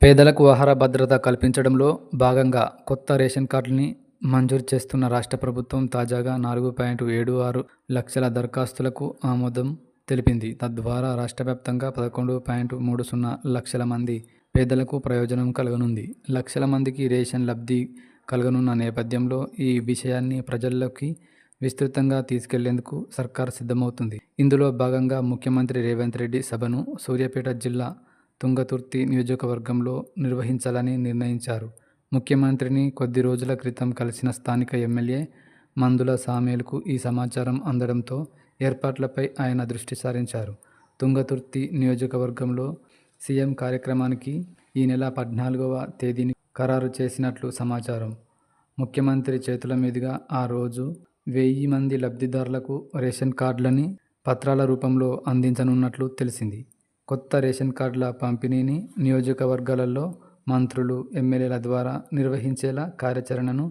పేదలకు ఆహార భద్రత కల్పించడంలో భాగంగా కొత్త రేషన్ కార్డుల్ని మంజూరు చేస్తున్న రాష్ట్ర ప్రభుత్వం తాజాగా 4.76 లక్షల దరఖాస్తులకు ఆమోదం తెలిపింది. తద్వారా రాష్ట్ర వ్యాప్తంగా 11.30 లక్షల మంది పేదలకు ప్రయోజనం కలగనుంది. లక్షల మందికి రేషన్ లబ్ధి కలగనున్న నేపథ్యంలో ఈ విషయాన్ని ప్రజల్లోకి విస్తృతంగా తీసుకెళ్లేందుకు సర్కార్ సిద్ధమవుతుంది. ఇందులో భాగంగా ముఖ్యమంత్రి రేవంత్ రెడ్డి సభను సూర్యాపేట జిల్లా తుంగతుర్తి నియోజకవర్గంలో నిర్వహించాలని నిర్ణయించారు. ముఖ్యమంత్రిని కొద్ది రోజుల క్రితం కలిసిన స్థానిక ఎమ్మెల్యే మందుల సామేల్కు ఈ సమాచారం అందడంతో ఏర్పాట్లపై ఆయన దృష్టి సారించారు. తుంగతుర్తి నియోజకవర్గంలో సీఎం కార్యక్రమానికి ఈ నెల 14వ తేదీని ఖరారు చేసినట్లు సమాచారం. ముఖ్యమంత్రి చేతుల మీదుగా ఆ రోజు 1000 మంది లబ్ధిదారులకు రేషన్ కార్డులని పత్రాల రూపంలో అందించనున్నట్లు తెలిసింది. కొత్త రేషన్ కార్డుల పంపిణీని నియోజకవర్గాలలో మంత్రులు, ఎమ్మెల్యేల ద్వారా నిర్వహించేలా కార్యాచరణను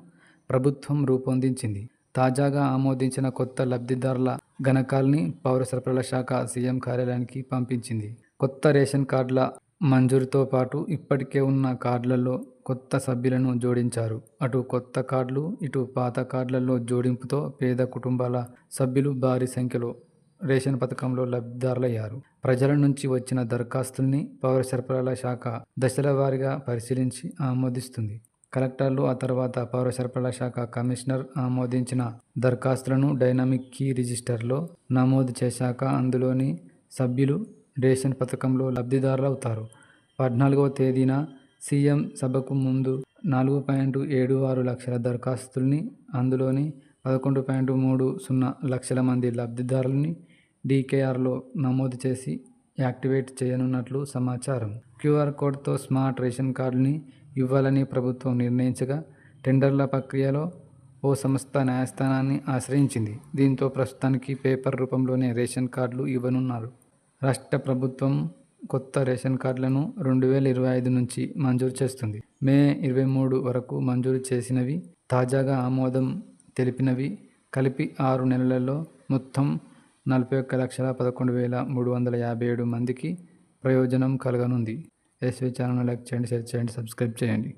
ప్రభుత్వం రూపొందించింది. తాజాగా ఆమోదించిన కొత్త లబ్ధిదారుల గణాంకాల్ని పౌర సరఫరాల శాఖ సీఎం కార్యాలయానికి పంపించింది. కొత్త రేషన్ కార్డుల మంజూరుతో పాటు ఇప్పటికే ఉన్న కార్డులలో కొత్త సభ్యులను జోడించారు. అటు కొత్త కార్డులు, ఇటు పాత కార్డులలో జోడింపుతో పేద కుటుంబాల సభ్యులు భారీ సంఖ్యలో రేషన్ పథకంలో లబ్ధిదారులయ్యారు. ప్రజల నుంచి వచ్చిన దరఖాస్తుల్ని పౌర సరఫరాల శాఖ దశల వారీగా పరిశీలించి ఆమోదిస్తుంది. కలెక్టర్లు, ఆ తర్వాత పౌర సరఫరాల శాఖ కమిషనర్ ఆమోదించిన దరఖాస్తులను డైనమిక్ కీ రిజిస్టర్లో నమోదు చేశాక అందులోని సభ్యులు రేషన్ పథకంలో లబ్ధిదారులవుతారు. 14వ తేదీన సీఎం సభకు ముందు 4.76 లక్షల దరఖాస్తుల్ని, అందులోని 11.30 లక్షల మంది లబ్ధిదారులని డీకేఆర్లో నమోదు చేసి యాక్టివేట్ చేయనున్నట్లు సమాచారం. క్యూఆర్ కోడ్తో స్మార్ట్ రేషన్ కార్డుల్ని ఇవ్వాలని ప్రభుత్వం నిర్ణయించగా టెండర్ల ప్రక్రియలో ఓ సంస్థ న్యాయస్థానాన్ని ఆశ్రయించింది. దీంతో ప్రస్తుతానికి పేపర్ రూపంలోనే రేషన్ కార్డులు ఇవ్వనున్నారు. రాష్ట్ర ప్రభుత్వం కొత్త రేషన్ కార్డులను 2025 నుంచి మంజూరు చేస్తుంది. మే 23 వరకు మంజూరు చేసినవి, తాజాగా ఆమోదం తెలిపినవి కలిపి 6 నెలలలో మొత్తం 41,11,357 మందికి ప్రయోజనం కలగనుంది. ఎస్వీ ఛానల్ను లైక్ చేయండి, షేర్ చేయండి, సబ్స్క్రైబ్ చేయండి.